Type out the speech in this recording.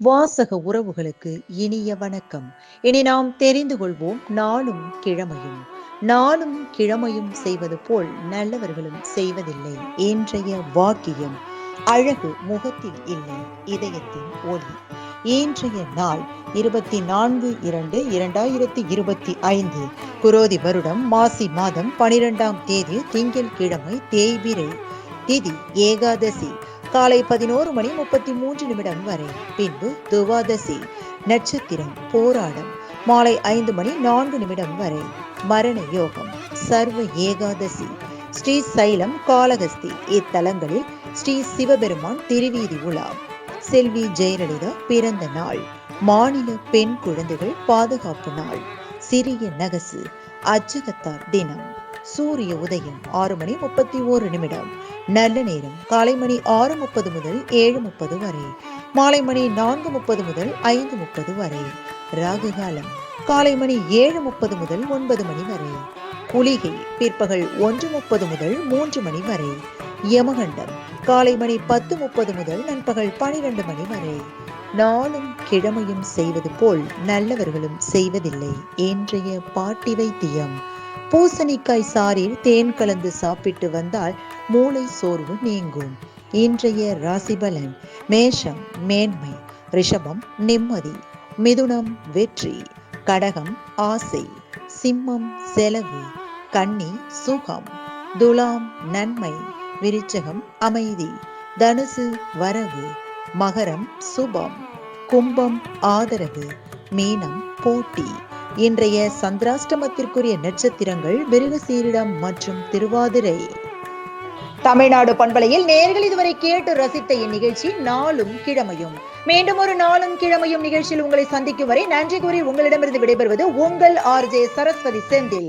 வாசக உறவுகளுக்கு இனிய வணக்கம். இனி நாம் தெரிந்து கொள்வோம் நாளும் கிழமையும். நாளும் கிழமையும் செய்வது போல் நல்லவர்களும் செய்வதில்லை. இன்றைய வாக்கியம்: அழகு முகத்தில் இல்லை, இதயத்தின் ஒளி. இன்றைய நாள் 24/2/2025 குரோதி வருடம் மாசி மாதம் 12ஆம் தேதி திங்கள் கிழமை, தேய்பிறை திதி ஏகாதசி. காலை 11:33 வரை. பின்பு துவாதசி. நட்சத்திரம் போராடம். மாலை 5:04 வரை. மரண யோகம். சர்வ ஏகாதசி. ஸ்ரீ சைலம் காளஹஸ்தி. இத்தலங்களில் ஸ்ரீ சிவபெருமான் திருவீதி உலா. செல்வி ஜெயலலிதா பிறந்த நாள். மாநில பெண் குழந்தைகள் பாதுகாப்பு நாள். சிறிய நகசு. அச்சகத்தார் தினம். சூரிய உதயம் 6:31. நல்ல நேரம் காலை மணி 6:30 முதல் 7:30 வரை. மாலை மணி 4:30 முதல் 5:30 வரை. ராகு காலம் காலை மணி 7:30 முதல் 9 மணி வரை. குளிகை பிற்பகல் 1:30 முதல் 3 மணி வரை. யமகண்டம் காலை மணி 10:30 முதல் நண்பகல் 12 மணி வரை. நாளும் கிழமையும் செய்வது போல் நல்லவர்களும் செய்வதில்லை. இன்றைய பாட்டி வைத்தியம்: பூசணிக்காய் சாறில் தேன் கலந்து சாப்பிட்டு வந்தால் மூளை சோர்வு நீங்கும். இன்றைய ராசி பலன்: மேஷம் மேன்மை, ரிஷபம் நிம்மதி, மிதுனம் வெற்றி, கடகம் ஆசை, சிம்மம் செலவு, கன்னி சுகம், துலாம் நன்மை, விருச்சகம் அமைதி, தனுசு வரவு, மகரம் சுபம், கும்பம் ஆதரவு, மீனம் போட்டி. இன்றைய சந்திராஷ்டமத்திற்குரிய நட்சத்திரங்கள் மிருகசீரிடம் மற்றும் திருவாதிரை. தமிழ்நாடு பண்பலையில் நேயர்கள் இதுவரை கேட்டு ரசித்த இந்நிகழ்ச்சி நாளும் கிழமையும். மீண்டும் ஒரு நாளும் கிழமையும் நிகழ்ச்சியில் உங்களை சந்திக்கும் வரை நன்றி கூறி உங்களிடமிருந்து விடைபெறுவது உங்கள் RJ சரஸ்வதி செந்தில்.